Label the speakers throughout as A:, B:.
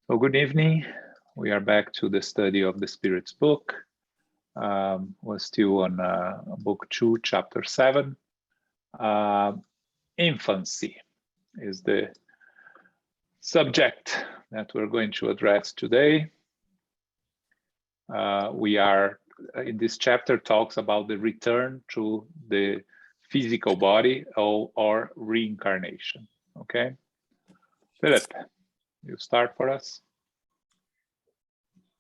A: So good evening. We are back to the study of the Spirit's book. We're still on book 2, chapter 7. Infancy is the subject that we're going to address today. We are, in this chapter, talks about the return to the physical body or reincarnation. Okay, Philip, you start for us.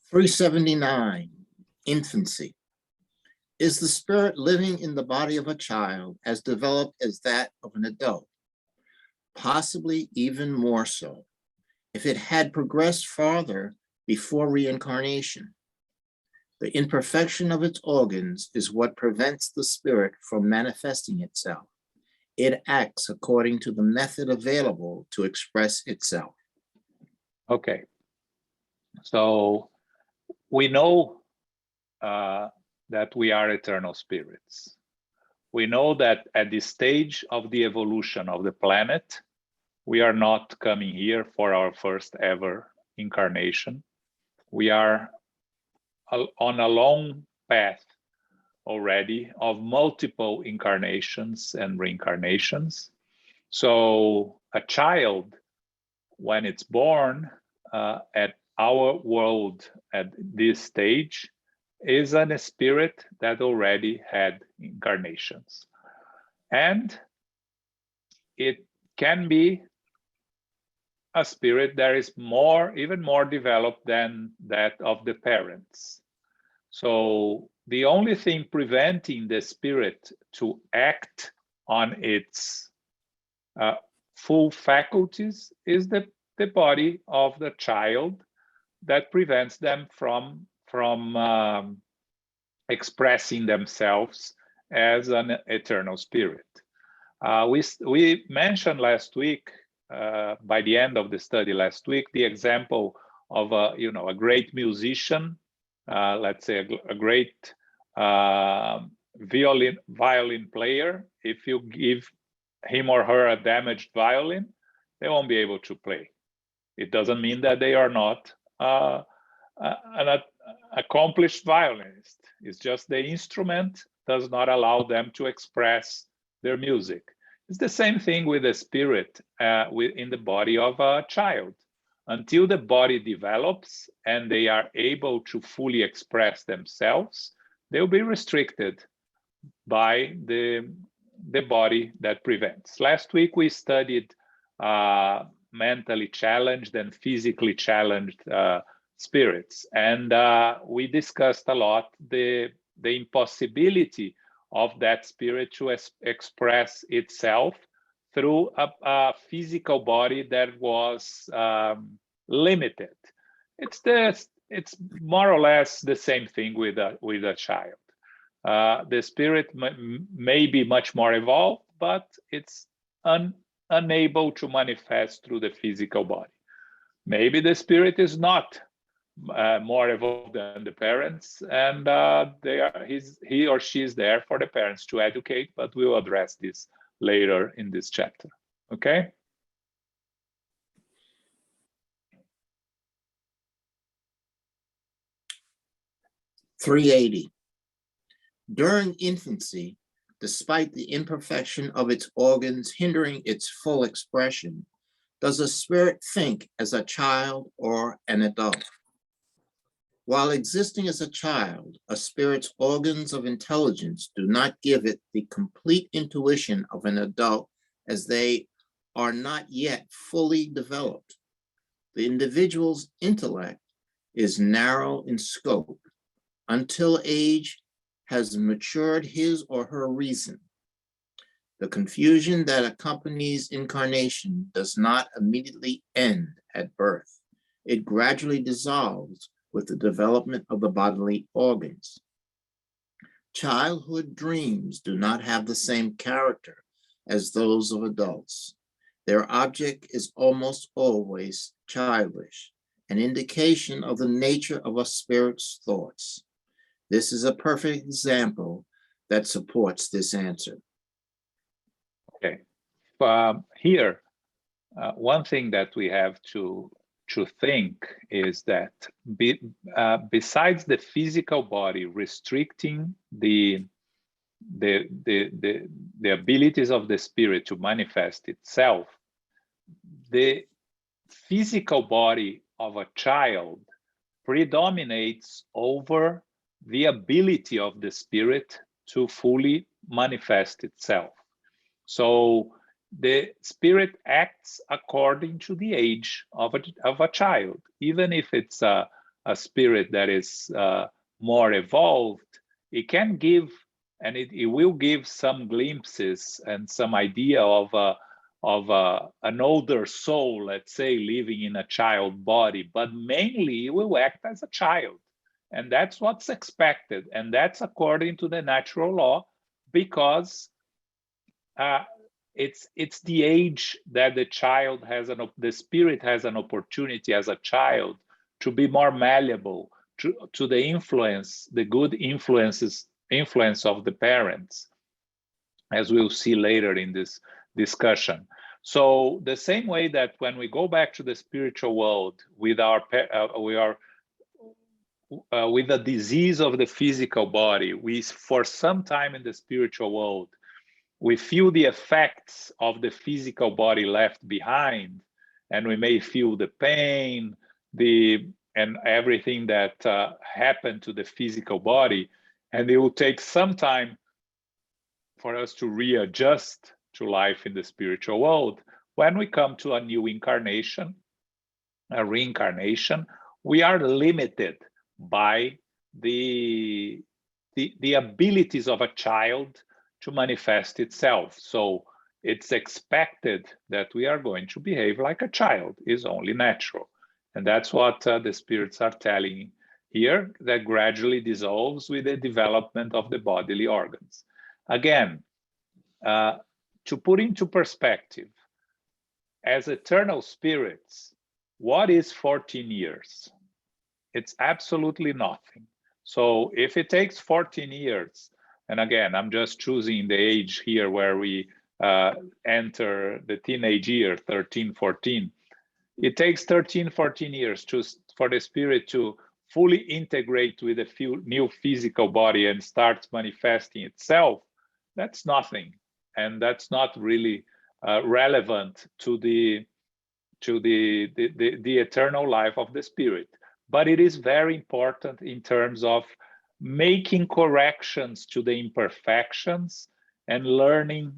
B: 379, Infancy. Is the spirit living in the body of a child as developed as that of an adult? Possibly even more so, if it had progressed farther before reincarnation. The imperfection of its organs is what prevents the spirit from manifesting itself. It acts according to the method available to express itself.
A: Okay, so we know that we are eternal spirits. We know that at this stage of the evolution of the planet, we are not coming here for our first ever incarnation. We are on a long path already of multiple incarnations and reincarnations. So a child, when it's born at our world at this stage, is a spirit that already had incarnations. And it can be a spirit that is even more developed than that of the parents. So the only thing preventing the spirit to act on its full faculties is the body of the child that prevents them from expressing themselves as an eternal spirit. We mentioned last week, by the end of the study last week, the example of a great musician, let's say a great violin player. If you give him or her a damaged violin, they won't be able to play. It doesn't mean that they are not an accomplished violinist. It's just the instrument does not allow them to express their music. It's the same thing with the spirit in the body of a child. Until the body develops and they are able to fully express themselves, they'll be restricted by the body that prevents. Last week we studied mentally challenged and physically challenged spirits, and we discussed a lot the impossibility of that spirit to express itself through a physical body that was limited. It's more or less the same thing with a child. The spirit may be much more evolved, but it's unable to manifest through the physical body. Maybe the spirit is not more evolved than the parents, and he or she is there for the parents to educate, but we'll address this later in this chapter. Okay?
B: .380. During infancy, despite the imperfection of its organs hindering its full expression, does a spirit think as a child or an adult? While existing as a child, a spirit's organs of intelligence do not give it the complete intuition of an adult, as they are not yet fully developed. The individual's intellect is narrow in scope until age has matured his or her reason. The confusion that accompanies incarnation does not immediately end at birth. It gradually dissolves with the development of the bodily organs. Childhood dreams do not have the same character as those of adults. Their object is almost always childish, an indication of the nature of a spirit's thoughts. This is a perfect example that supports this answer.
A: Okay. Here, one thing that we have to to think is that besides the physical body restricting the abilities of the spirit to manifest itself, the physical body of a child predominates over the ability of the spirit to fully manifest itself. So the spirit acts according to the age of a child. Even if it's a spirit that is more evolved, it can give, and it will give some glimpses and some idea of an older soul, let's say, living in a child body, but mainly it will act as a child. And that's what's expected. And that's according to the natural law, because it's the age that the child has, the spirit has an opportunity as a child to be more malleable to the influence, the good influence of the parents, as we'll see later in this discussion. So the same way that when we go back to the spiritual world with with the disease of the physical body, we for some time in the spiritual world, we feel the effects of the physical body left behind, and we may feel the pain, and everything that happened to the physical body, and it will take some time for us to readjust to life in the spiritual world. When we come to a new incarnation, a reincarnation, we are limited by the abilities of a child to manifest itself. So it's expected that we are going to behave like a child. Is only natural. And that's what the spirits are telling here, that gradually dissolves with the development of the bodily organs. Again, to put into perspective, as eternal spirits, what is 14 years? It's absolutely nothing. So if it takes 14 years, and again, I'm just choosing the age here where we enter the teenage year, 13, 14. It takes 13, 14 years for the spirit to fully integrate with a new physical body and start manifesting itself. That's nothing. And that's not really relevant to the eternal life of the spirit. But it is very important in terms of making corrections to the imperfections and learning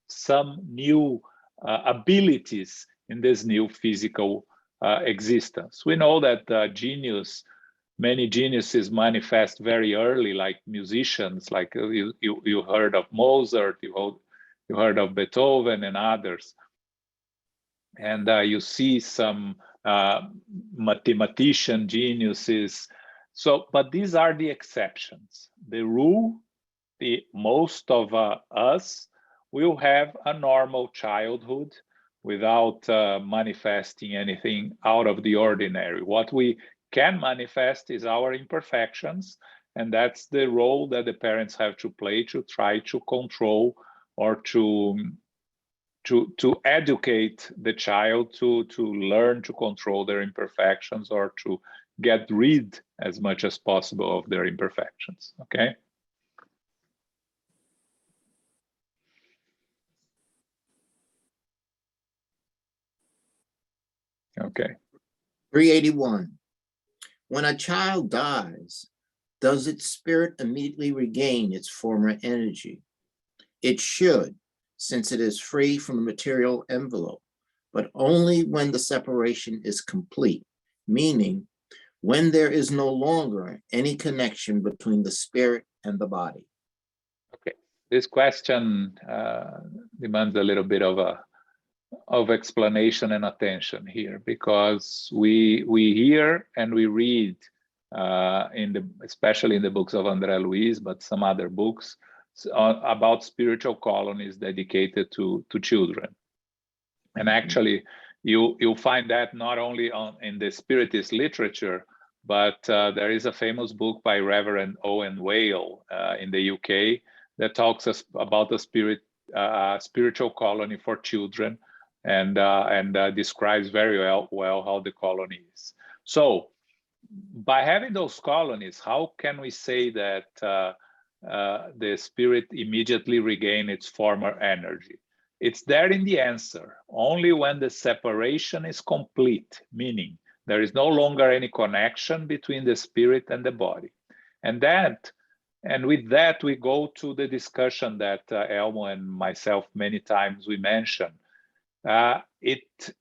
A: some new abilities in this new physical existence. We know that many geniuses manifest very early, like musicians, like you heard of Mozart, you heard of Beethoven and others. And you see some mathematician geniuses. So, but these are the exceptions. The rule, most of us will have a normal childhood without manifesting anything out of the ordinary. What we can manifest is our imperfections, and that's the role that the parents have to play to try to control or to educate the child to learn to control their imperfections, or to get rid as much as possible of their imperfections. Okay. Okay.
B: 381. When a child dies, does its spirit immediately regain its former energy? It should, since it is free from the material envelope, but only when the separation is complete, meaning when there is no longer any connection between the spirit and the body.
A: Okay, this question demands a little bit of explanation and attention here, because we hear and we read especially in the books of André Luiz, but some other books about spiritual colonies dedicated to children. And actually, you'll find that not only in the Spiritist literature, but there is a famous book by Reverend Owen Whale in the UK that talks about the spiritual colony for children. and describes very well how the colony is. So by having those colonies, how can we say that the spirit immediately regain its former energy? It's there in the answer. Only when the separation is complete, meaning there is no longer any connection between the spirit and the body. And with that, we go to the discussion that Elmo and myself many times we mentioned. It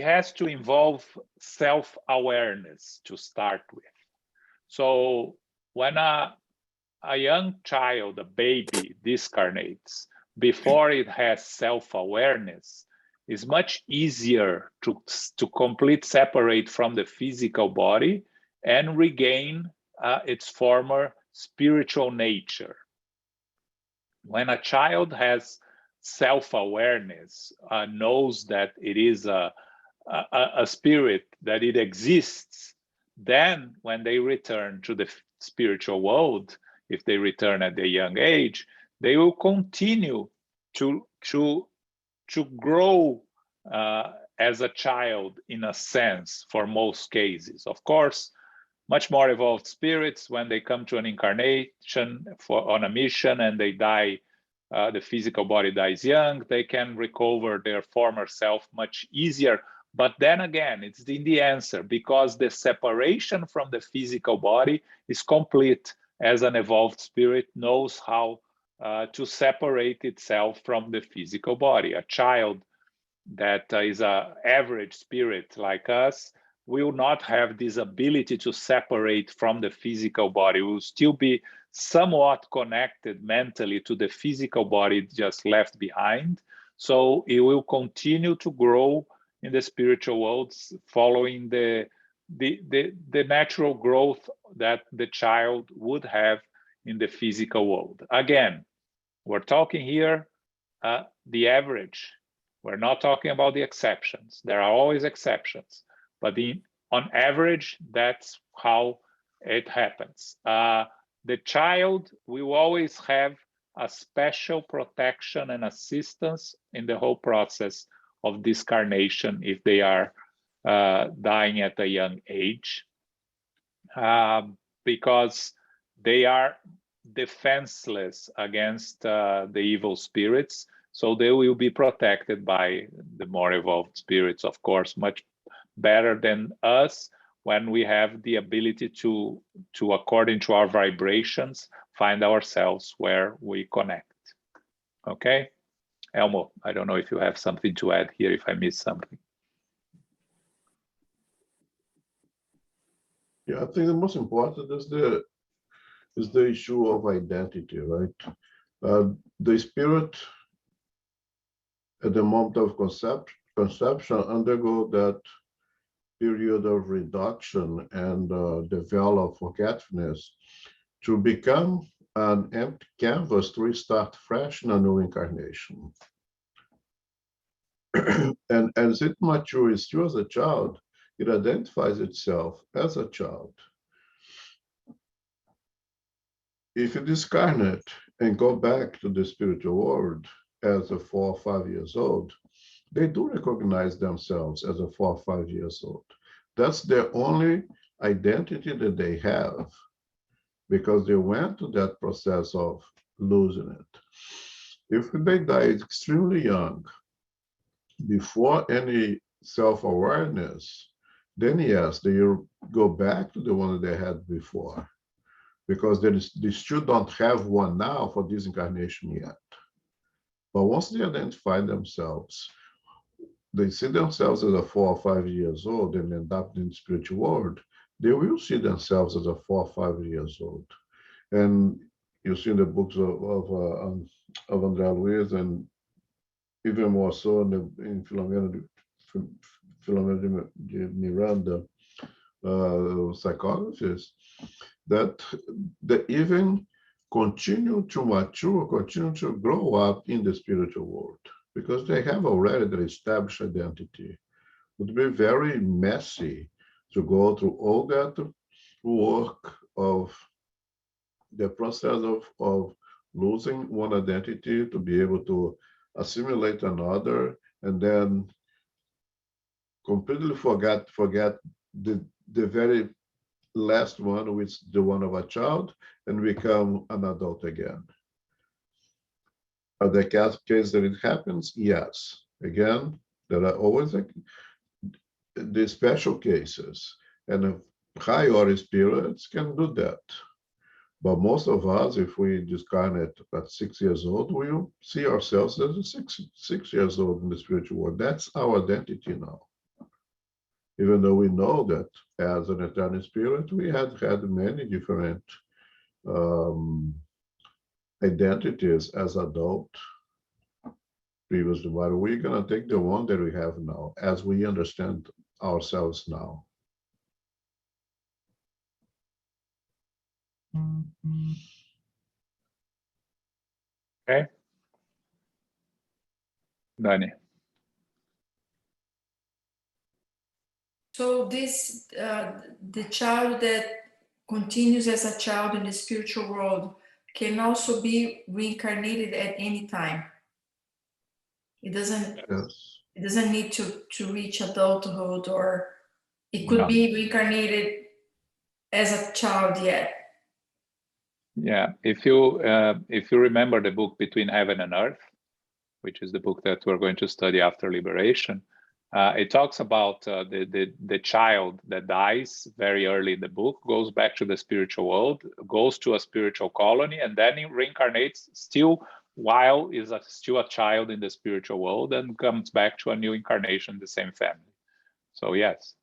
A: has to involve self-awareness to start with. So when a young child, a baby, discarnates, before it has self-awareness, it's much easier to complete separate from the physical body and regain its former spiritual nature. When a child has self-awareness, knows that it is a spirit, that it exists, then when they return to the spiritual world, if they return at a young age, they will continue to grow as a child in a sense for most cases. Of course, much more evolved spirits, when they come to an incarnation on a mission and they die, the physical body dies young, they can recover their former self much easier. But then again, it's in the answer, because the separation from the physical body is complete, as an evolved spirit knows how to separate itself from the physical body. A child that is an average spirit like us will not have this ability to separate from the physical body. Will still be somewhat connected mentally to the physical body just left behind. So it will continue to grow in the spiritual worlds, following the natural growth that the child would have in the physical world. Again, we're talking here the average. We're not talking about the exceptions. There are always exceptions, but on average, that's how it happens. The child will always have a special protection and assistance in the whole process of discarnation if they are dying at a young age, because they are defenseless against the evil spirits. So they will be protected by the more evolved spirits, of course, much better than us, when we have the ability to according to our vibrations, find ourselves where we connect. Okay? Elmo, I don't know if you have something to add here, if I missed something.
C: Yeah, I think the most important is the issue of identity, right? The spirit at the moment of conception undergo that period of reduction and develop forgetfulness to become an empty canvas to restart fresh in a new incarnation. And as it matures still as a child, it identifies itself as a child. If you discarnate and go back to the spiritual world as a 4 or 5 years old, they do recognize themselves as a 4 or 5 years old. That's their only identity that they have, because they went to that process of losing it. If they die extremely young, before any self-awareness, then yes, they go back to the one that they had before, because they still don't have one now for this incarnation yet. But once they identify themselves, they see themselves as a 4 or 5 years old and end up in the spiritual world, they will see themselves as a 4 or 5 years old. And you see in the books of Andrea Luiz, and even more so in Filomena de Miranda, psychologists, that they even continue to mature, continue to grow up in the spiritual world, because they have already their established identity. It would be very messy to go through all that work of the process of losing one identity to be able to assimilate another, and then completely forget the very last one, which is the one of a child, and become an adult again. Are there cases that it happens? Yes. Again, there are always the special cases, and high order spirits can do that. But most of us, if we discarnate at 6 years old, we'll see ourselves as a six years old in the spiritual world. That's our identity now. Even though we know that as an eternal spirit, we had many different identities as adult previously, but we're going to take the one that we have now as we understand ourselves now.
A: Okay. Dani.
D: So this, the child that continues as a child in the spiritual world can also be reincarnated at any time. It doesn't.
C: Yes.
D: It doesn't need to reach adulthood, or it could
A: No.
D: be reincarnated as a child yet.
A: Yeah, if you remember the book Between Heaven and Earth, which is the book that we're going to study after liberation, it talks about the child that dies very early in the book, goes back to the spiritual world, goes to a spiritual colony, and then he reincarnates still while is still a child in the spiritual world, and comes back to a new incarnation in the same family. So yes.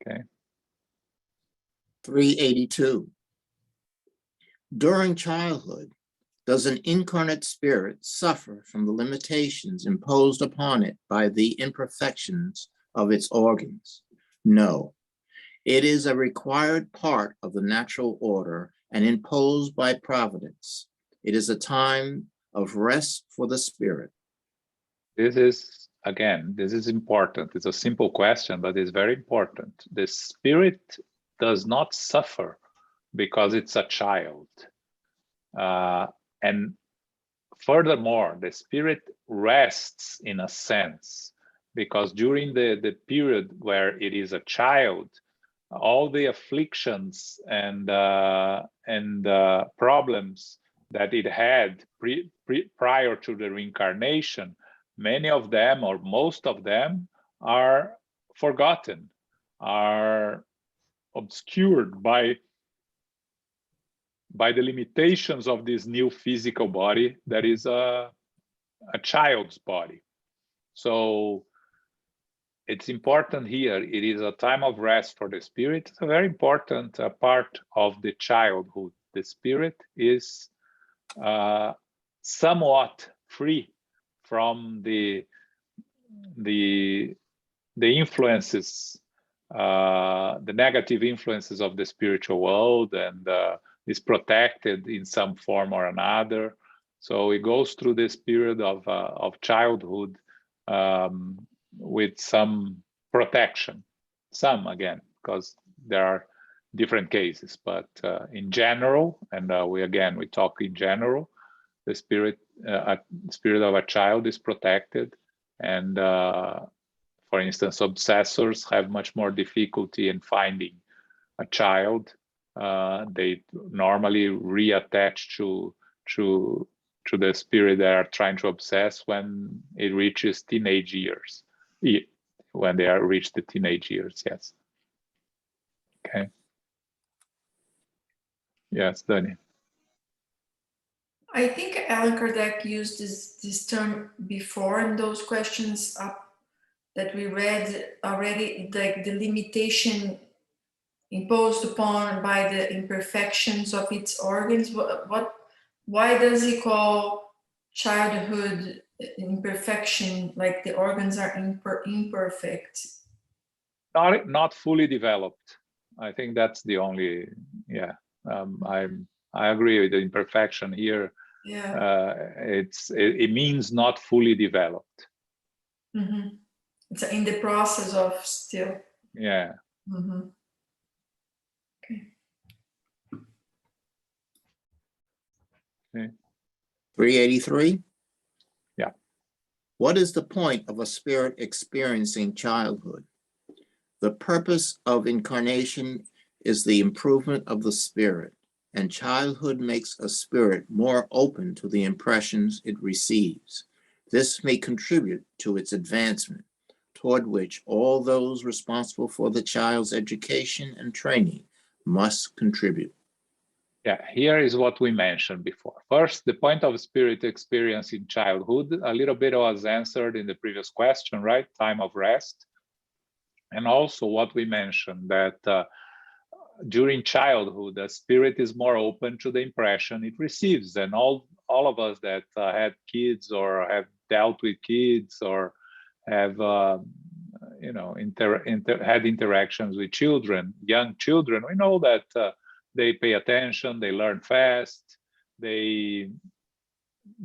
A: Okay.
B: 382. During childhood, does an incarnate spirit suffer from the limitations imposed upon it by the imperfections of its organs? No. It is a required part of the natural order and imposed by providence. It is a time of rest for the spirit.
A: This is, again, this is important. It's a simple question, but it's very important. The spirit does not suffer because it's a child. And furthermore, the spirit rests in a sense, because during the period where it is a child, all the afflictions and problems that it had prior to the reincarnation, many of them or most of them are forgotten, are obscured by the limitations of this new physical body that is a child's body. So it's important here. It is a time of rest for the spirit. It's a very important part of the childhood. The spirit is somewhat free from the influences, the negative influences of the spiritual world, and is protected in some form or another. So it goes through this period of childhood with some protection. Some, again, because there are different cases, but in general, and we talk in general, the spirit of a child is protected, and for instance, obsessors have much more difficulty in finding a child. They normally reattach to the spirit they are trying to obsess when it reaches teenage years. When they are reached the teenage years, yes. Okay. Yes, Dani.
D: I think Allan Kardec used this term before in those questions up that we read already, like the limitation imposed upon by the imperfections of its organs. Why does he call childhood imperfection, like the organs are imperfect?
A: Not fully developed. I think that's the only, yeah. I agree with the imperfection here.
D: Yeah.
A: It means not fully developed.
D: Mm-hmm. It's in the process of still.
A: Yeah.
D: Mm-hmm. Okay.
A: Okay.
B: 383.
A: Yeah.
B: What is the point of a spirit experiencing childhood? The purpose of incarnation is the improvement of the spirit, and childhood makes a spirit more open to the impressions it receives. This may contribute to its advancement, toward which all those responsible for the child's education and training must contribute.
A: Yeah, here is what we mentioned before. First, the point of spirit experience in childhood, a little bit was answered in the previous question, right? Time of rest. And also what we mentioned, that during childhood, the spirit is more open to the impression it receives. And all of us that had kids or have dealt with kids or have had interactions with children, young children, we know that they pay attention, they learn fast, they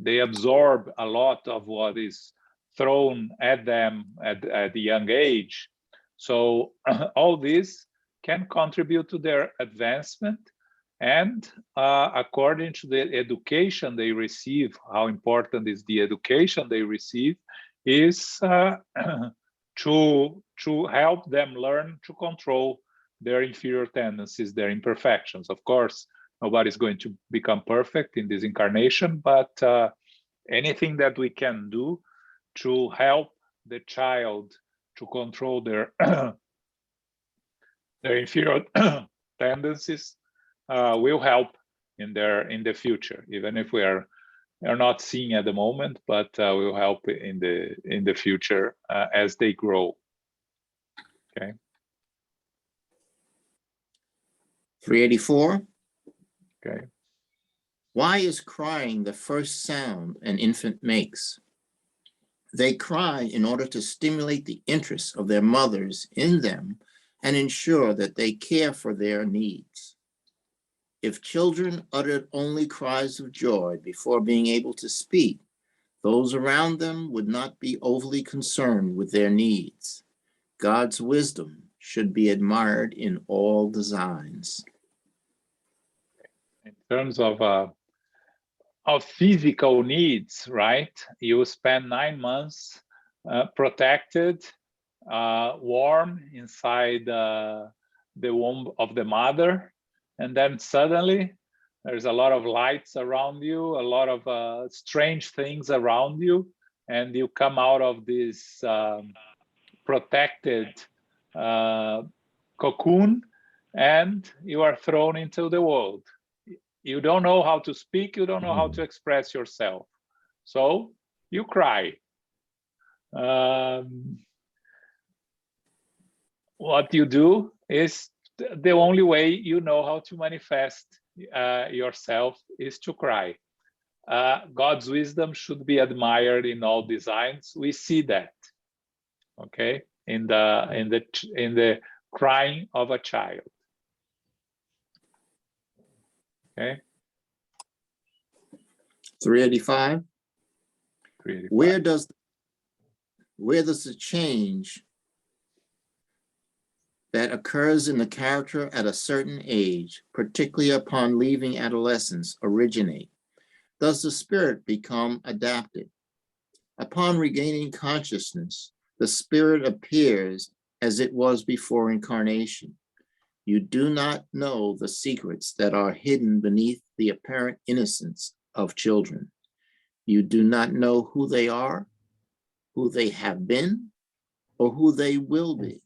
A: absorb a lot of what is thrown at them at the young age. So all this can contribute to their advancement, and according to the education they receive, how important is the education they receive, is to help them learn to control their inferior tendencies, their imperfections. Of course, nobody's going to become perfect in this incarnation, but anything that we can do to help the child to control their their inferior tendencies will help in the future, even if we are not seeing at the moment, but will help in the future as they grow. Okay.
B: 384.
A: Okay.
B: Why is crying the first sound an infant makes? They cry in order to stimulate the interest of their mothers in them and ensure that they care for their needs. If children uttered only cries of joy before being able to speak, those around them would not be overly concerned with their needs. God's wisdom should be admired in all designs.
A: In terms of physical needs, right? You spend 9 months protected, warm inside the womb of the mother, and then suddenly there's a lot of lights around you, a lot of strange things around you, and you come out of this protected cocoon, and you are thrown into the world. You don't know how to speak, you don't know how to express yourself, so you cry. What you do is the only way you know how to manifest yourself is to cry. God's wisdom should be admired in all designs. We see that, okay, in the crying of a child. Okay.
B: 385.
A: 385.
B: Where does the change that occurs in the character at a certain age, particularly upon leaving adolescence, originate? Does the spirit become adapted? Upon regaining consciousness, the spirit appears as it was before incarnation. You do not know the secrets that are hidden beneath the apparent innocence of children. You do not know who they are, who they have been, or who they will be.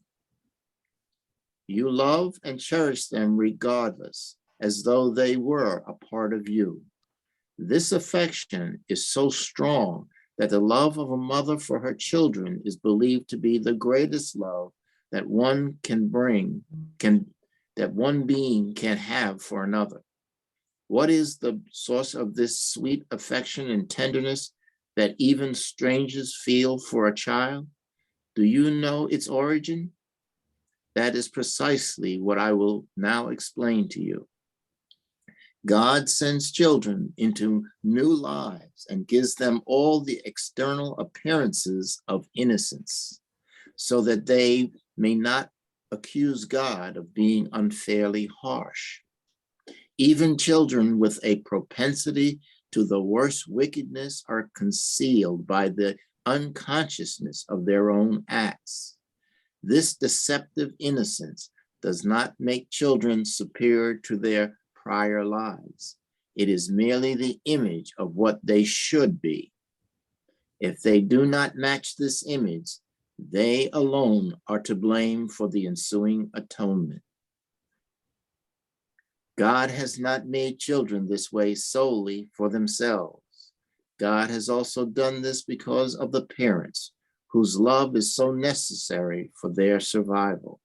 B: You love and cherish them regardless, as though they were a part of you. This affection is so strong that the love of a mother for her children is believed to be the greatest love that one being can have for another. What is the source of this sweet affection and tenderness that even strangers feel for a child? Do you know its origin? That is precisely what I will now explain to you. God sends children into new lives and gives them all the external appearances of innocence, so that they may not accuse God of being unfairly harsh. Even children with a propensity to the worst wickedness are concealed by the unconsciousness of their own acts. This deceptive innocence does not make children superior to their prior lives. It is merely the image of what they should be. If they do not match this image, they alone are to blame for the ensuing atonement. God has not made children this way solely for themselves. God has also done this because of the parents, whose love is so necessary for their survival.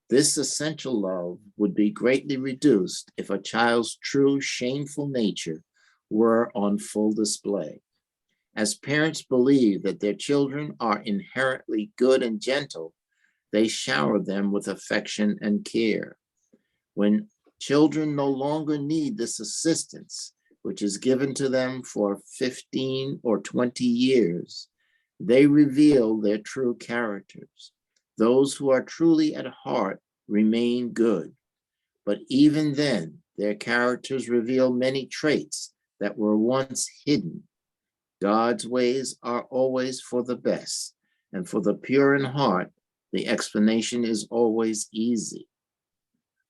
B: This essential love would be greatly reduced if a child's true shameful nature were on full display. As parents believe that their children are inherently good and gentle, they shower them with affection and care. When children no longer need this assistance, which is given to them for 15 or 20 years, they reveal their true characters. Those who are truly at heart remain good, but even then, their characters reveal many traits that were once hidden. God's ways are always for the best, and for the pure in heart, the explanation is always easy.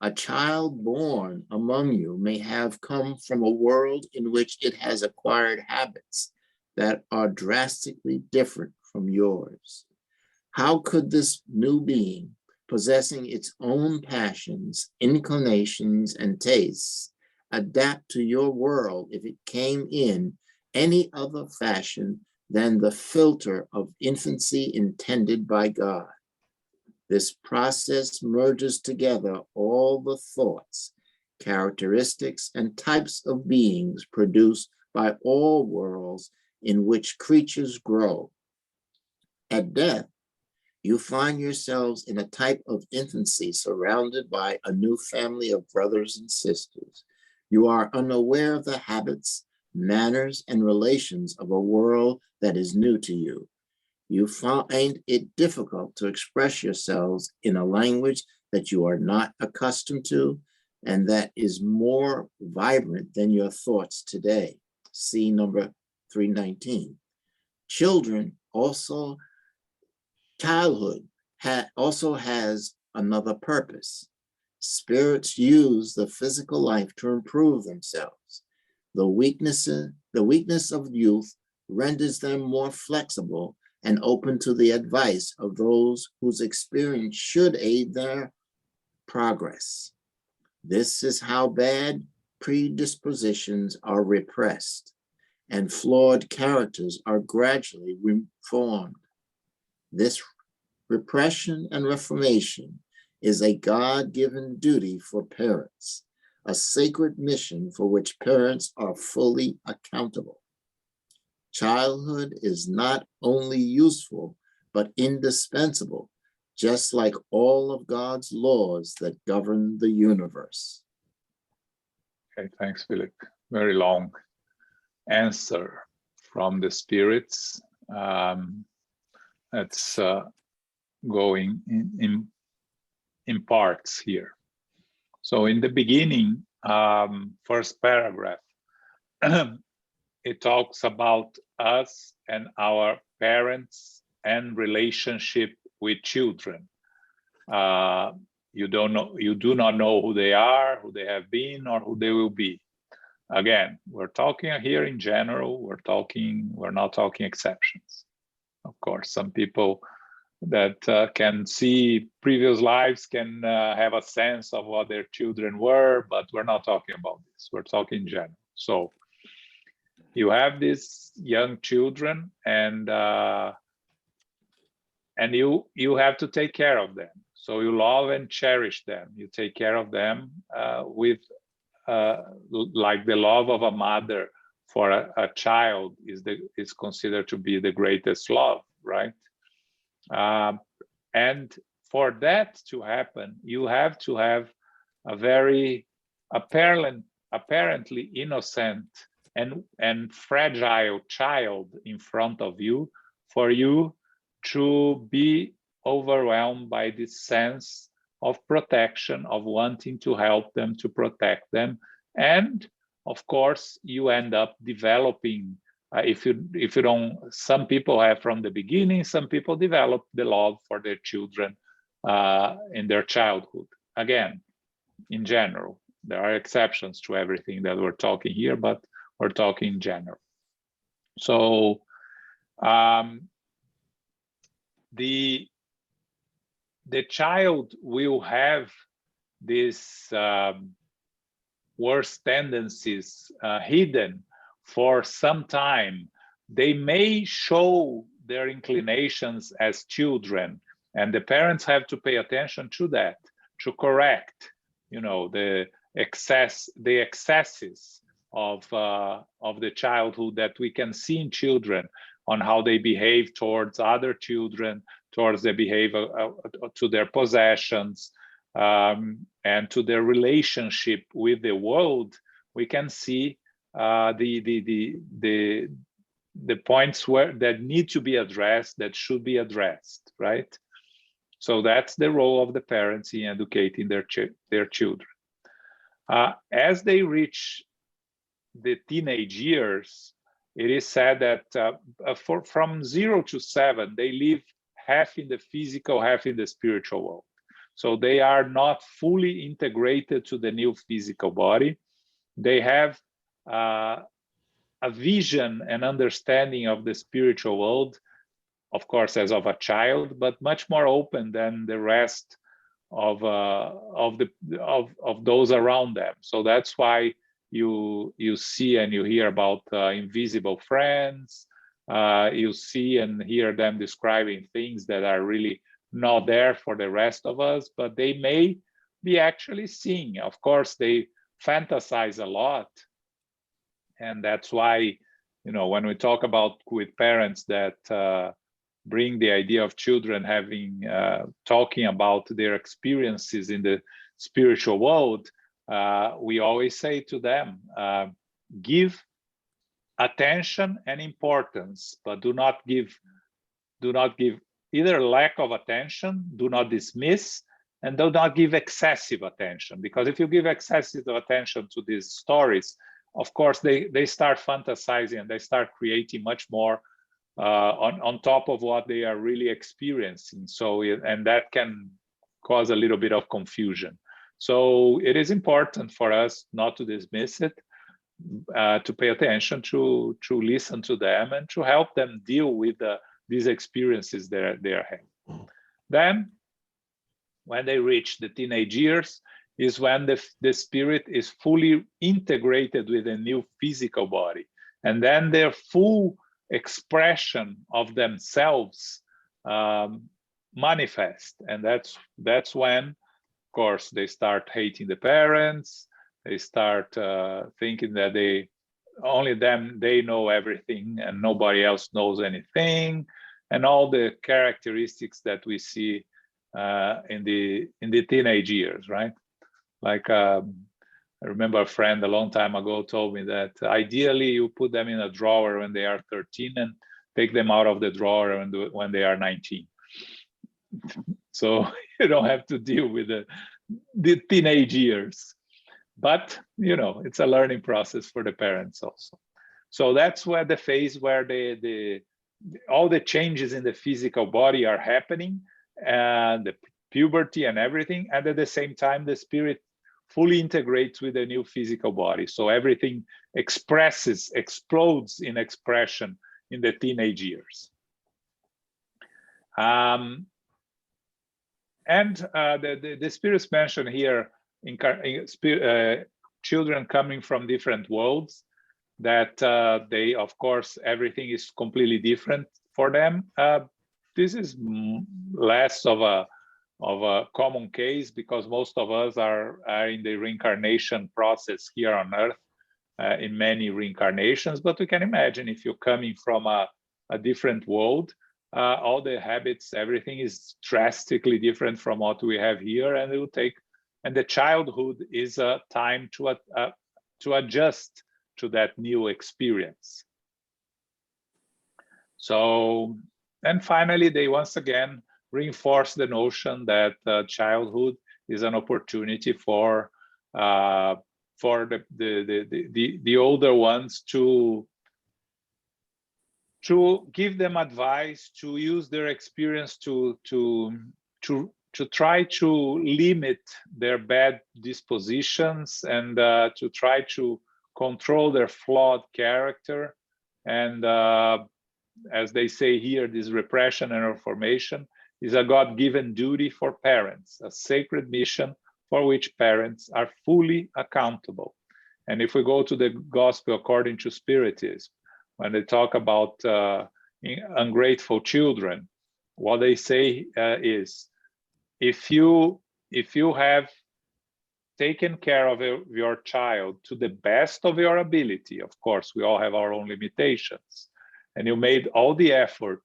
B: A child born among you may have come from a world in which it has acquired habits that are drastically different from yours. How could this new being, possessing its own passions, inclinations, and tastes, adapt to your world if it came in any other fashion than the filter of infancy intended by God? This process merges together all the thoughts, characteristics, and types of beings produced by all worlds in which creatures grow. At death, you find yourselves in a type of infancy surrounded by a new family of brothers and sisters. You are unaware of the habits, manners, and relations of a world that is new to you. You find it difficult to express yourselves in a language that you are not accustomed to and that is more vibrant than your thoughts today. See number 319. Childhood also has another purpose. Spirits use the physical life to improve themselves. The weakness of youth renders them more flexible and open to the advice of those whose experience should aid their progress. This is how bad predispositions are repressed and flawed characters are gradually reformed. This repression and reformation is a God-given duty for parents, a sacred mission for which parents are fully accountable. Childhood is not only useful, but indispensable, just like all of God's laws that govern the universe.
A: Okay, thanks, Philip. Very long answer from the spirits. Let's go in parts here. So in the beginning, first paragraph, it talks about us and our parents and relationship with children. You do not know who they are, who they have been, or who they will be. Again, we're talking here in general. We're not talking exceptions. Of course, some people that can see previous lives can have a sense of what their children were, but we're not talking about this. We're talking in general. So you have these young children, and you have to take care of them. So you love and cherish them. You take care of them with like the love of a mother for a child is considered to be the greatest love, right? And for that to happen, you have to have a very apparently innocent and fragile child in front of you for you to be overwhelmed by this sense of protection, of wanting to help them, to protect them, and of course, you end up developing, if you don't, some people have from the beginning, some people develop the love for their children in their childhood. Again, in general, there are exceptions to everything that we're talking here, but we're talking in general. So the child will have these worst tendencies hidden for some time. They may show their inclinations as children, and the parents have to pay attention to that, to correct, you know, the excesses of the childhood that we can see in children, on how they behave towards other children, towards their behavior to their possessions, and to their relationship with the world. We can see the points that need to be addressed, that should be addressed, right? So that's the role of the parents in educating their children. As they reach the teenage years, it is said that from 0 to 7, they live half in the physical, half in the spiritual world. So they are not fully integrated to the new physical body. They have a vision and understanding of the spiritual world, of course, as of a child, but much more open than the rest of those around them. So that's why you see and you hear about invisible friends. You see and hear them describing things that are really not there for the rest of us, but they may be actually seeing. Of course, they fantasize a lot, and that's why, you know, when we talk about with parents that bring the idea of children having talking about their experiences in the spiritual world, we always say to them, give attention and importance, but do not give either lack of attention, do not dismiss, and do not give excessive attention. Because if you give excessive attention to these stories, of course, they start fantasizing and they start creating much more on top of what they are really experiencing. So, and that can cause a little bit of confusion. So it is important for us not to dismiss it, to pay attention, to listen to them, and to help them deal with these experiences that they are having. Then, when they reach the teenage years, is when the spirit is fully integrated with a new physical body, and then their full expression of themselves manifest, and that's when, of course, they start hating the parents. They start thinking that they know everything and nobody else knows anything, and all the characteristics that we see in the teenage years, right? Like I remember a friend a long time ago told me that ideally you put them in a drawer when they are 13 and take them out of the drawer when they are 19. So you don't have to deal with the teenage years. But, you know, it's a learning process for the parents also. So that's where the phase where all the changes in the physical body are happening, and the puberty and everything, and at the same time the spirit fully integrates with the new physical body. So everything explodes in expression in the teenage years. And the spirits mentioned here, children coming from different worlds, that they, of course, everything is completely different for them. This is less of a common case, because most of us are in the reincarnation process here on Earth, in many reincarnations. But we can imagine if you're coming from a different world, all the habits, everything is drastically different from what we have here, and it will take. And the childhood is a time to adjust to that new experience. So, and finally, they once again reinforce the notion that childhood is an opportunity for for the older ones to give them advice, to use their experience to try to limit their bad dispositions, and to try to control their flawed character. And as they say here, this repression and reformation is a God-given duty for parents, a sacred mission for which parents are fully accountable. And if we go to the Gospel according to Spiritism, when they talk about ungrateful children, what they say is, if you have taken care of your child to the best of your ability, of course, we all have our own limitations, and you made all the effort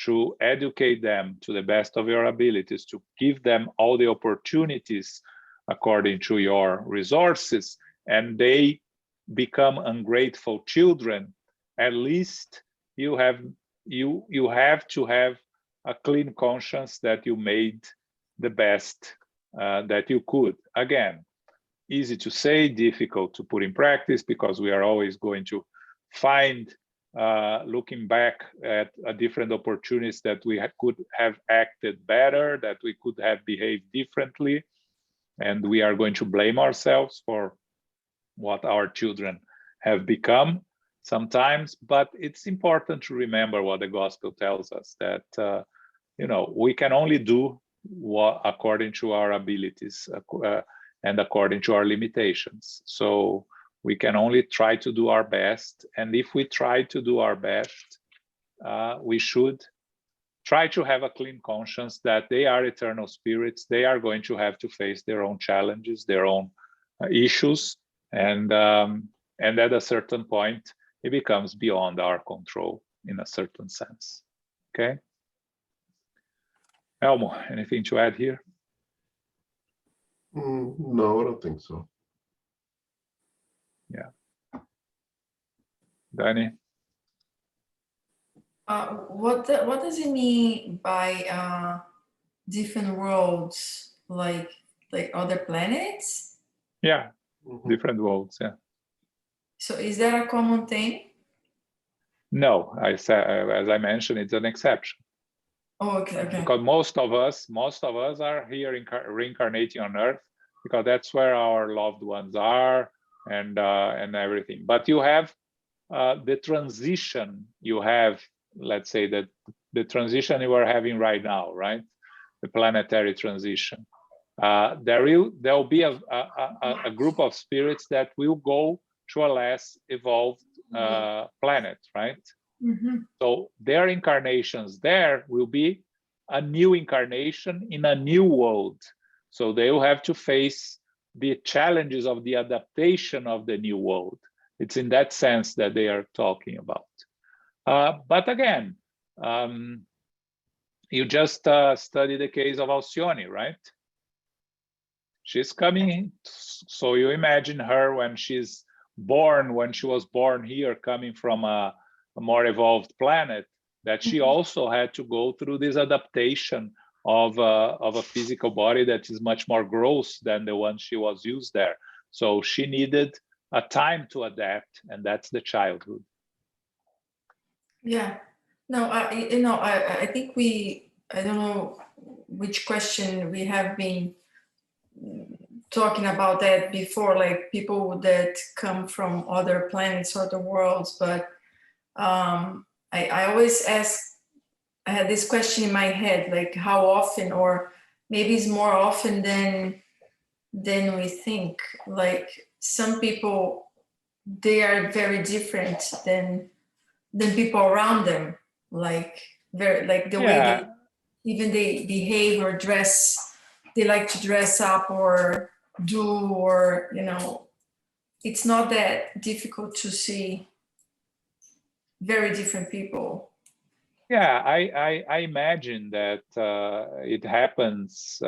A: to educate them to the best of your abilities, to give them all the opportunities according to your resources, and they become ungrateful children, at least you have to have a clean conscience that you made the best that you could. Again, easy to say, difficult to put in practice, because we are always going to find, looking back at different opportunities, that we could have acted better, that we could have behaved differently, and we are going to blame ourselves for what our children have become sometimes. But it's important to remember what the gospel tells us, that we can only do what according to our abilities and according to our limitations. So we can only try to do our best, and if we try to do our best, we should try to have a clean conscience that they are eternal spirits. They are going to have to face their own challenges, their own issues, and at a certain point, it becomes beyond our control in a certain sense. Okay. Elmo, anything to add here?
C: No, I don't think so.
A: Yeah. Danny?
D: What does it mean by different worlds, like other planets?
A: Yeah, different worlds, yeah.
D: So is that a common thing?
A: No, as I mentioned, it's an exception.
D: Oh, okay.
A: Because most of us are here reincarnating on Earth, because that's where our loved ones are, and everything. But you have the transition. You have, let's say, that the transition you are having right now, right? The planetary transition. There will be a group of spirits that will go to a less evolved planet, right?
D: Mm-hmm.
A: So their incarnations there will be a new incarnation in a new world. So they will have to face the challenges of the adaptation of the new world. It's in that sense that they are talking about. But again, you just study the case of Alcyone, right? She's coming, so you imagine her when she's born, when she was born here, coming from a more evolved planet, that she also had to go through this adaptation of a physical body that is much more gross than the one she was used there. So she needed a time to adapt, and that's the childhood.
D: Yeah. No, I think I don't know which question we have been talking about that before, like people that come from other planets or the worlds, but I always ask, I had this question in my head, like how often, or maybe it's more often than we think. Like some people, they are very different than people around them, like the way they behave or dress. They like to dress up or do, or it's not that difficult to see very different people.
A: Yeah, I imagine that it happens.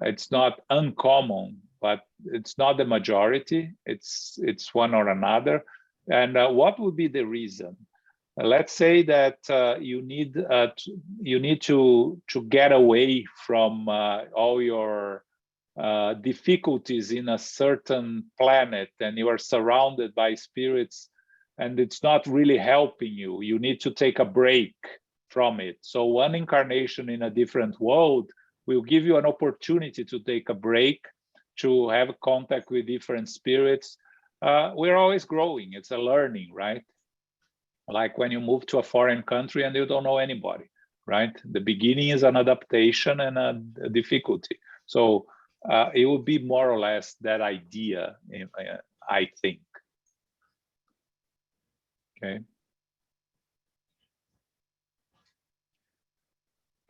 A: It's not uncommon, but it's not the majority. It's one or another. And what would be the reason? Let's say that you need to get away from all your difficulties in a certain planet, and you are surrounded by spirits, and it's not really helping you. You need to take a break from it. So one incarnation in a different world will give you an opportunity to take a break, to have contact with different spirits. We're always growing. It's a learning, right? Like when you move to a foreign country and you don't know anybody, right? The beginning is an adaptation and a difficulty. So it would be more or less that idea, I think. Okay.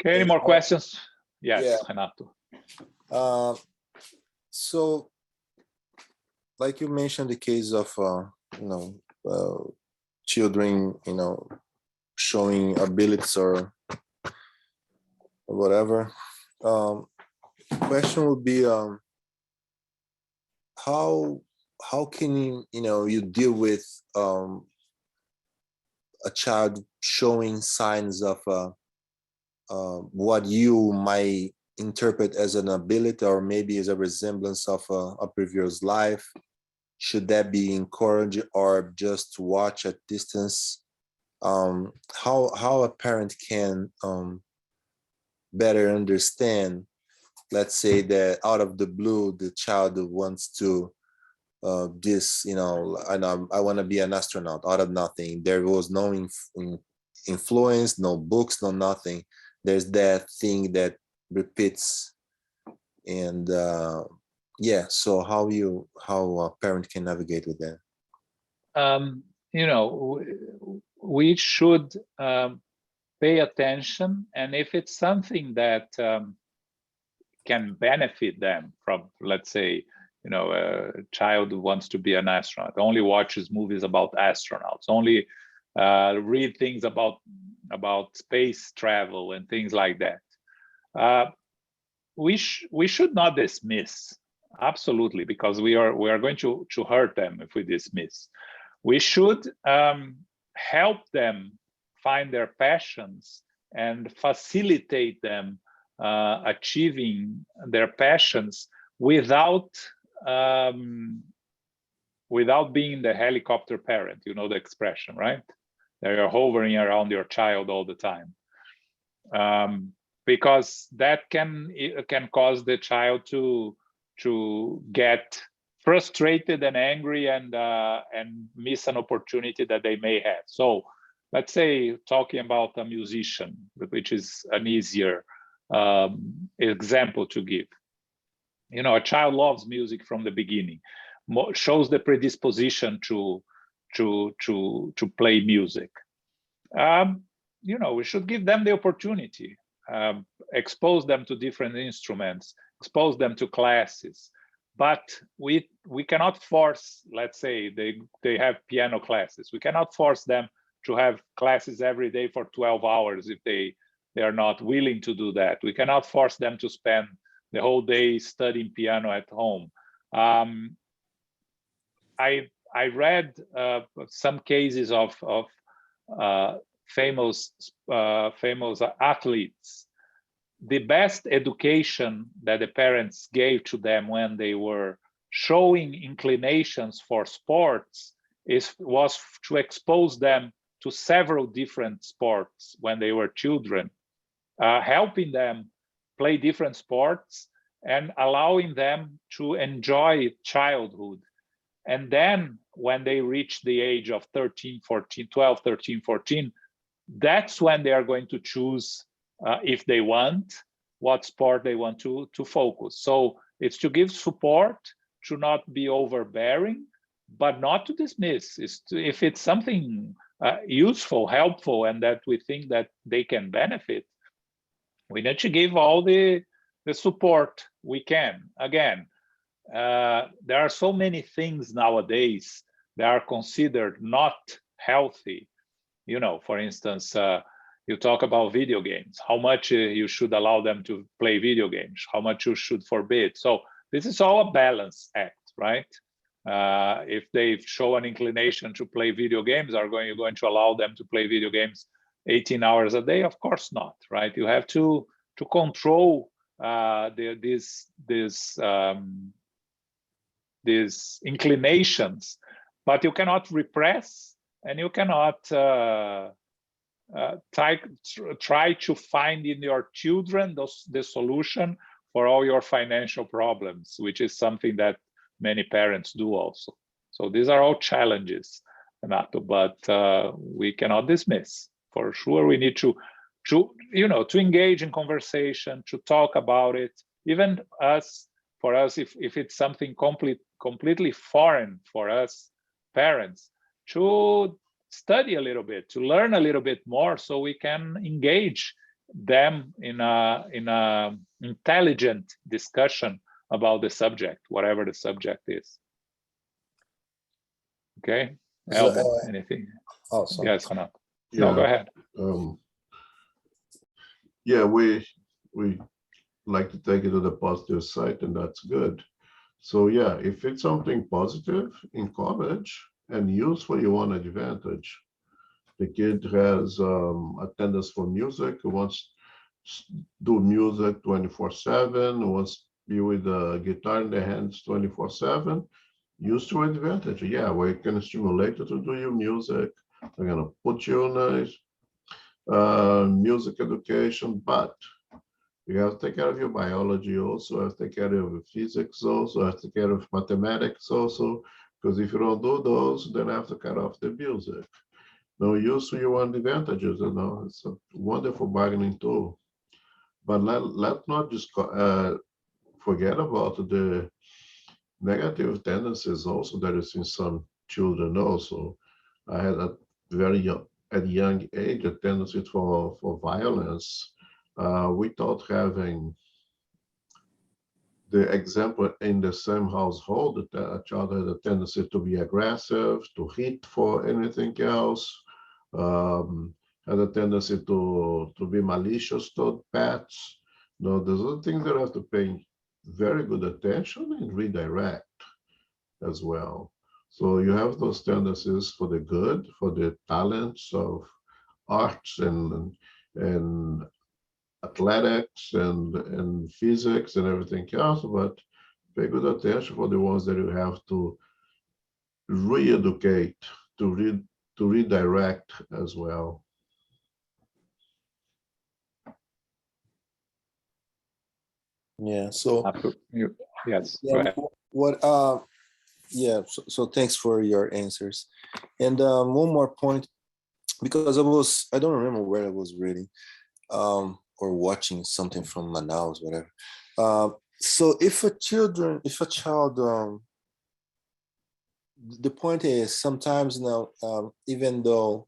A: Okay, any more questions? Yes,
E: yeah.
A: Renato.
E: So, like you mentioned, the case of children, showing abilities or whatever. Question would be, how can you deal with a child showing signs of what you might interpret as an ability or maybe as a resemblance of a previous life? Should that be encouraged or just watch at distance? How a parent can better understand, let's say that out of the blue, the child wants to I want to be an astronaut out of nothing. There was no influence, no books, no nothing. There's that thing that repeats, and so how a parent can navigate with that?
A: We should pay attention, and if it's something that can benefit them from, let's say, a child who wants to be an astronaut, only watches movies about astronauts, only read things about space travel and things like that. We should not dismiss, absolutely, because we are going to hurt them if we dismiss. We should help them find their passions and facilitate them achieving their passions without being the helicopter parent. You know the expression, right? They are hovering around your child all the time, because that can cause the child to get frustrated and angry and miss an opportunity that they may have. So let's say, talking about a musician, which is an easier example to give. A child loves music from the beginning, shows the predisposition to play music. We should give them the opportunity, expose them to different instruments, expose them to classes. But we cannot force, let's say they have piano classes. We cannot force them to have classes every day for 12 hours if they are not willing to do that. We cannot force them to spend the whole day studying piano at home. I read some cases of famous athletes. The best education that the parents gave to them when they were showing inclinations for sports was to expose them to several different sports when they were children, helping them play different sports and allowing them to enjoy childhood. And then when they reach the age of 13, 14, 12, 13, 14, that's when they are going to choose, if they want, what sport they want to focus. So it's to give support, to not be overbearing, but not to dismiss. If it's something useful, helpful, and that we think that they can benefit, we need to give all the support we can. Again, there are so many things nowadays that are considered not healthy. For instance, you talk about video games, how much you should allow them to play video games, how much you should forbid. So this is all a balance act, right? If they show an inclination to play video games, you're going to allow them to play video games 18 hours a day? Of course not, right? You have to control these inclinations, but you cannot repress, and you cannot try to find in your children the solution for all your financial problems, which is something that many parents do also. So these are all challenges, Renato, but we cannot dismiss. For sure, we need to engage in conversation, to talk about it. Even for us, if it's something completely foreign for us parents, to study a little bit, to learn a little bit more, so we can engage them in a intelligent discussion about the subject, whatever the subject is. Okay, Elmo, anything?
E: Oh, sorry.
A: Yes, Renato.
C: Yeah,
A: No, go ahead.
C: Yeah, we like to take it to the positive side, and that's good. So yeah, if it's something positive, encourage and use for your own advantage. The kid has a tendency for music, wants to do music 24/7, wants to be with a guitar in the hands 24/7. Use to advantage. Yeah, we can stimulate you to do your music. We're gonna put you on a music education, but you have to take care of your biology also, have to take care of your physics also, have to take care of mathematics also, because if you don't do those, then I have to cut off the music. No use to your own advantages, it's a wonderful bargaining tool. But let's not just forget about the negative tendencies also that is in some children also. I had a very young age a tendency for violence. Without having the example in the same household, that a child had a tendency to be aggressive, to hit for anything else, had a tendency to be malicious toward pets. No, there's other things that have to pay very good attention and redirect as well. So you have those tendencies for the good, for the talents of arts and athletics and physics and everything else, but pay good attention for the ones that you have to re-educate, to redirect as well.
E: Yeah. So
A: Yes. Go
E: yeah,
A: ahead.
E: yeah. So thanks for your answers. And one more point, because I don't remember where I was reading, or watching something from Manaus, whatever. So if a child, the point is sometimes now, even though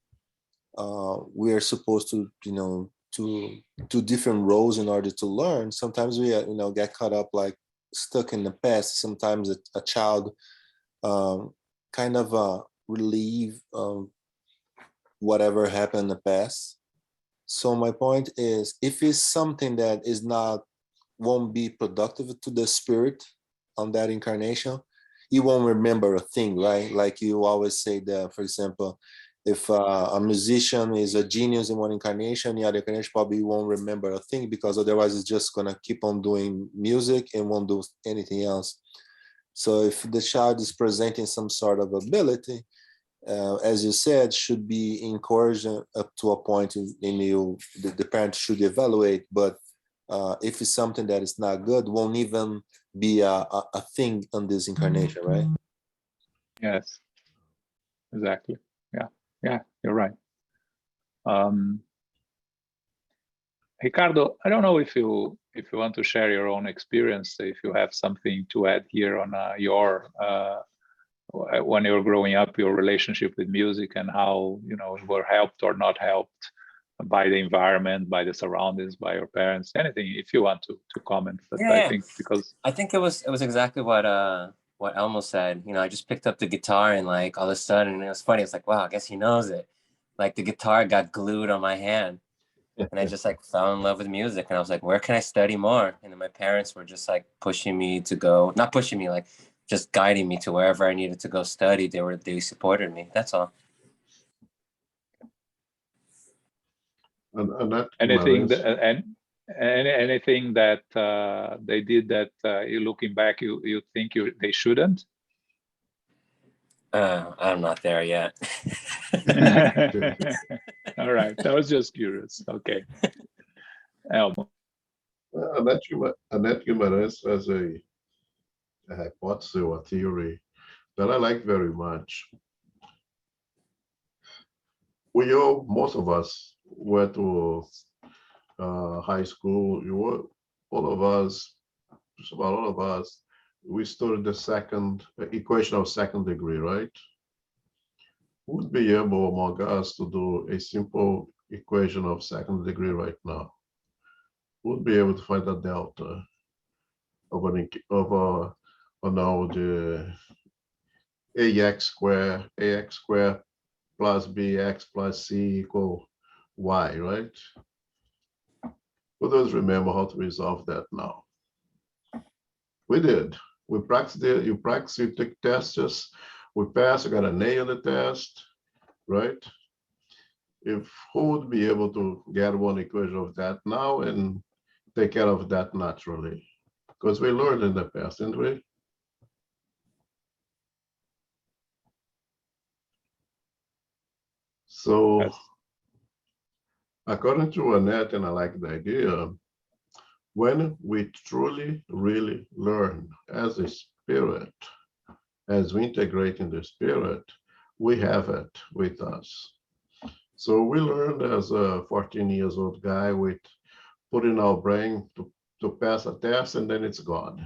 E: we are supposed to, to do different roles in order to learn, sometimes we, get caught up, like stuck in the past. Sometimes a child kind of relieve whatever happened in the past. So my point is, if it's something that won't be productive to the spirit on that incarnation, you won't remember a thing, right? Like you always say that, for example, if a musician is a genius in one incarnation, the other incarnation probably won't remember a thing, because otherwise it's just gonna keep on doing music and won't do anything else. So if the child is presenting some sort of ability, as you said, should be encouraged up to a point the parent should evaluate. But if it's something that is not good, won't even be a thing on this incarnation, right?
A: Yes, exactly. Yeah, you're right. Ricardo, I don't know if you want to share your own experience, if you have something to add here on your when you were growing up, your relationship with music, and how you were helped or not helped by the environment, by the surroundings, by your parents. Anything, if you want to comment. But
F: Yeah,
A: I think
F: it was exactly what Elmo said. I just picked up the guitar, and like all of a sudden, it was funny. It's like, wow, I guess he knows it. Like the guitar got glued on my hand, and I just like fell in love with music. And I was like, where can I study more? And then my parents were just like pushing me to go, not pushing me, like just guiding me to wherever I needed to go study. They supported me. That's all.
C: And that
A: anything anything that they did that you looking back, you think they shouldn't?
F: I'm not there yet.
A: All right, I was just curious. Okay, Elmo.
C: Annette Guimarães has a hypothesis or theory that I like very much. Most of us went to high school. All of us, just about all of us, we studied the second equation of second degree, right? Would be able among us to do a simple equation of second degree right now. Would be able to find the delta of the ax squared plus bx plus c equal y, right? Who does remember how to resolve that now? We did. We practiced it. You practice, you take tests. We passed. You got an A on the test, right? If who would be able to get one equation of that now and take care of that naturally? Because we learned in the past, didn't we? So,
A: Yes.
C: according to Annette, and I like the idea, when we truly, really learn as a spirit, as we integrate in the spirit, we have it with us. So we learned as a 14 years old guy with put in our brain to pass a test and then it's gone.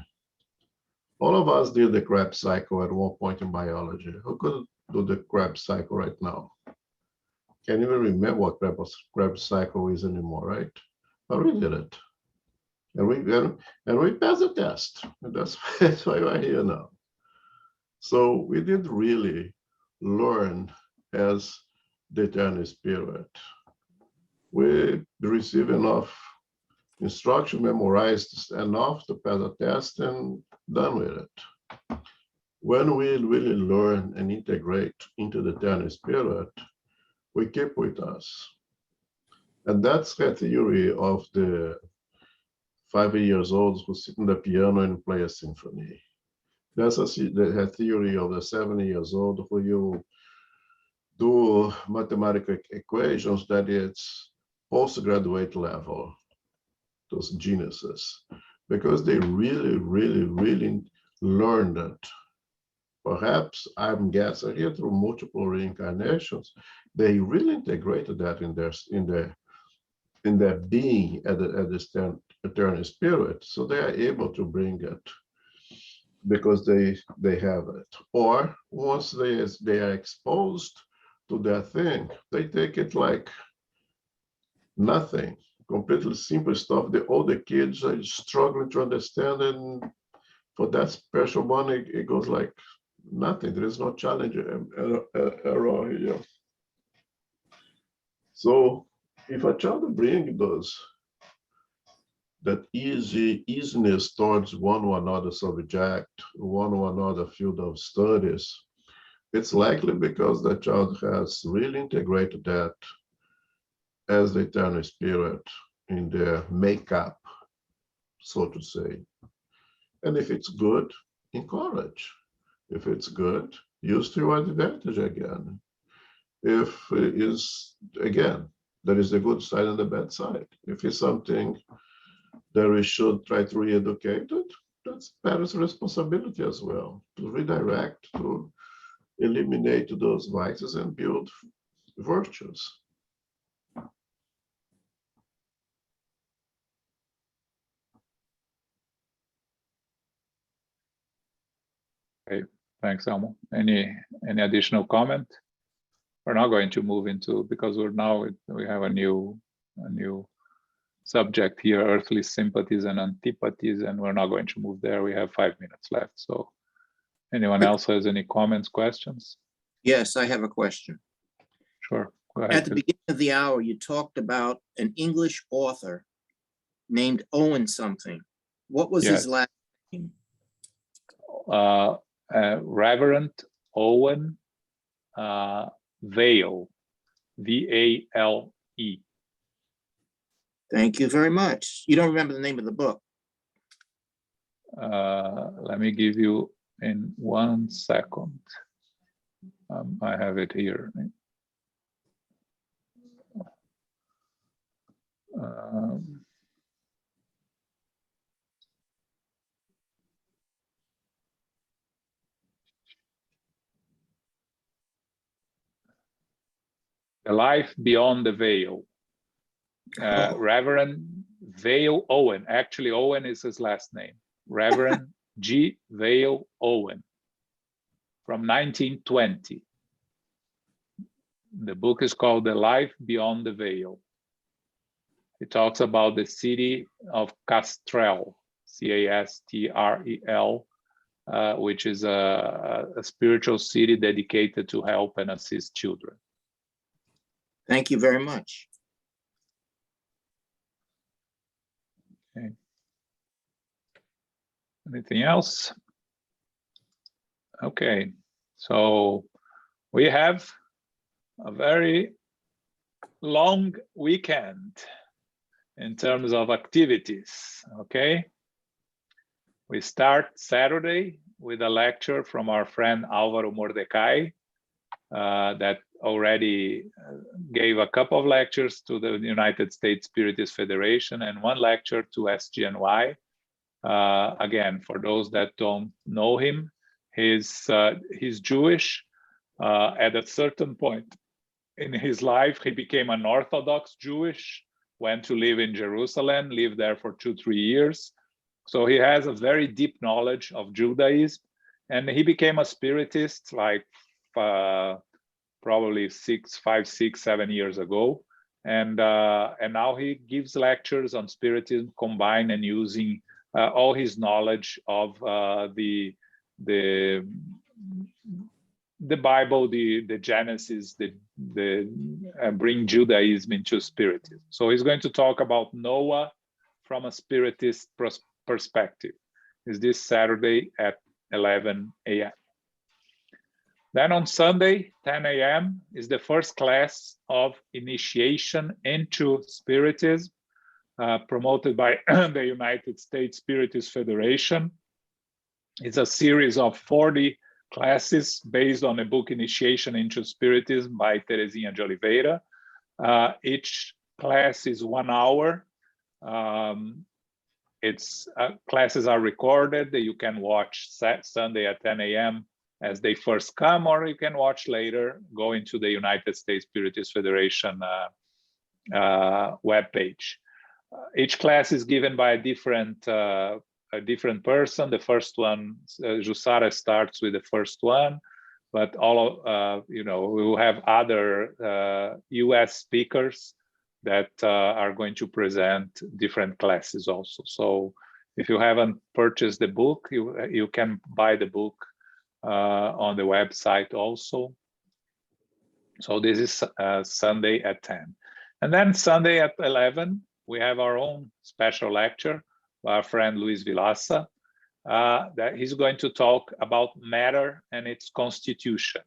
C: All of us did the Krebs cycle at one point in biology. Who could do the Krebs cycle right now? Can't even remember what Krebs cycle is anymore, right? But we did it. And we passed the test. And that's why we're here now. So we did really learn as the eternal spirit. We received enough instruction, memorized enough to pass the test, and done with it. When we really learn and integrate into the eternal spirit, we keep with us. And that's the theory of the 5 years olds who sit in the piano and play a symphony. That's the theory of the 7 years old who you do mathematical equations that it's postgraduate level, those geniuses, because they really, really, really learned it. Perhaps I'm guessing here through multiple reincarnations, they really integrated that in their being at the eternal spirit, so they are able to bring it because they have it. Or once they are exposed to that thing, they take it like nothing, completely simple stuff. All the kids are struggling to understand, and for that special one, it goes like nothing. There is no challenge at all here. So if a child brings that easiness towards one or another subject, one or another field of studies, it's likely because the child has really integrated that as the eternal spirit in their makeup, so to say. And if it's good, encourage. If it's good, use to your advantage again. If it is, again, there is the good side and the bad side. If it's something that we should try to re-educate it, that's parents' responsibility as well, to redirect, to eliminate those vices and build virtues.
A: Okay, thanks, Elmo. Any additional comment? We're not going to move into, because we have a new subject here, earthly sympathies and antipathies, and we're not going to move there. We have 5 minutes left. So anyone else has any comments, questions?
B: Yes, I have a question.
A: Sure, go ahead.
B: At the beginning of the hour, you talked about an English author named Owen something. What was his last name?
A: Reverend Owen Vale, V-A-L-E.
B: Thank you very much. You don't remember the name of the book?
A: Let me give you in 1 second. I have it here. The Life Beyond the Veil. Reverend Vale Owen. Actually, Owen is his last name. Reverend G. Vale Owen from 1920. The book is called The Life Beyond the Veil. It talks about the city of Castrel, Castrel, which is a spiritual city dedicated to help and assist children.
B: Thank you very much.
A: Okay. Anything else? Okay, so we have a very long weekend in terms of activities, okay? We start Saturday with a lecture from our friend Álvaro Mordecai that already gave a couple of lectures to the United States Spiritist Federation and 1 lecture to SGNY. Again, for those that don't know him, he's Jewish. At a certain point in his life, he became an Orthodox Jewish, went to live in Jerusalem, lived there for 2-3 years. So he has a very deep knowledge of Judaism, and he became a Spiritist like probably 5, 6, 7 years ago. And now he gives lectures on Spiritism, combined and using all his knowledge of the Bible, the Genesis, bring Judaism into Spiritism. So he's going to talk about Noah from a Spiritist perspective. Is this Saturday at 11 a.m. Then on Sunday, 10 a.m. is the first class of initiation into Spiritism, promoted by the United States Spiritist Federation. It's a series of 40 classes based on a book, Initiation into Spiritism by Teresinha de Oliveira. Each class is 1 hour. Classes are recorded. You can watch Sunday at 10 a.m. as they first come, or you can watch later, go into the United States Spiritist Federation webpage. Each class is given by a different person. The first one, Jussara starts with the first one, but we will have other US speakers that are going to present different classes also. So if you haven't purchased the book, you can buy the book on the website also. So this is Sunday at 10. And then Sunday at 11, we have our own special lecture by our friend Luis Vilaça, that he's going to talk about matter and its constitution.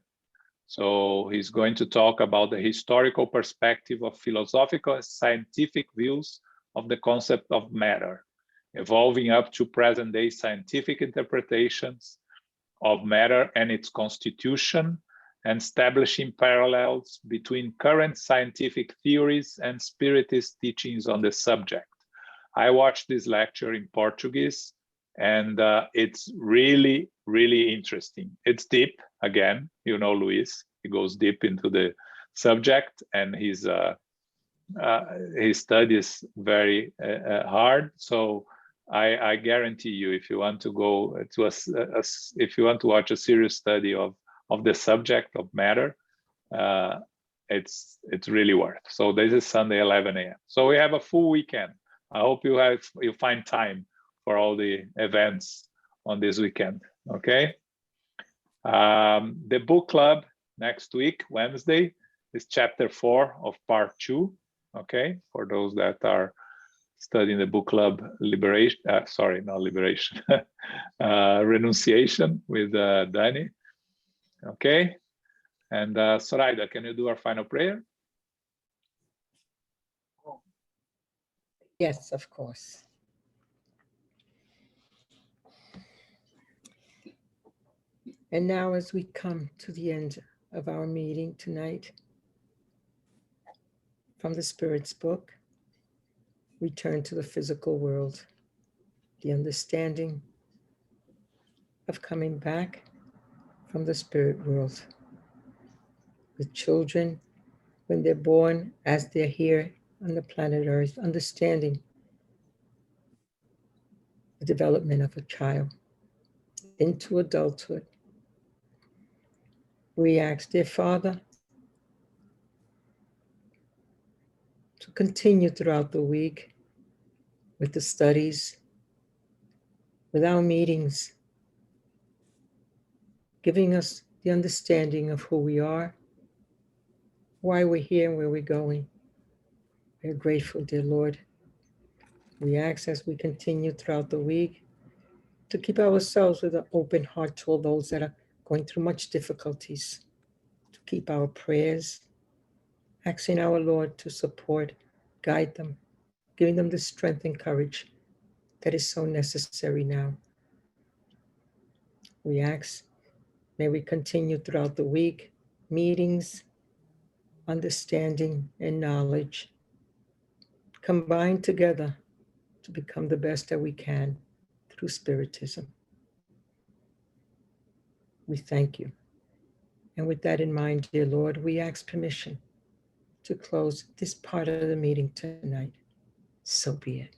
A: So he's going to talk about the historical perspective of philosophical and scientific views of the concept of matter, evolving up to present-day scientific interpretations of matter and its constitution, and establishing parallels between current scientific theories and Spiritist teachings on the subject. I watched this lecture in Portuguese, and it's really, really interesting. It's deep, again, Luis, he goes deep into the subject, and he studies very hard. So I guarantee you, if you want to go to if you want to watch a serious study of the subject of matter, it's really worth. So this is Sunday 11 a.m. So we have a full weekend. I hope you find time for all the events on this weekend. Okay. The book club next week, Wednesday, is chapter 4 of part 2. Okay, for those that are studying the book club, renunciation with Danny. Okay, and Zoraida, can you do our final prayer?
G: Yes, of course. And now, as we come to the end of our meeting tonight, from the Spirit's book, we turn to the physical world, the understanding of coming back from the spirit world. With children, when they're born, as they're here on the planet Earth, understanding the development of a child into adulthood. We ask, dear Father, to continue throughout the week with the studies, with our meetings, giving us the understanding of who we are, why we're here, and where we're going. We're grateful, dear Lord. We ask as we continue throughout the week to keep ourselves with an open heart to all those that are going through much difficulties, to keep our prayers, asking our Lord to support, guide them, giving them the strength and courage that is so necessary now. We ask, may we continue throughout the week, meetings, understanding, and knowledge combined together to become the best that we can through Spiritism. We thank you. And with that in mind, dear Lord, we ask permission to close this part of the meeting tonight. So be it.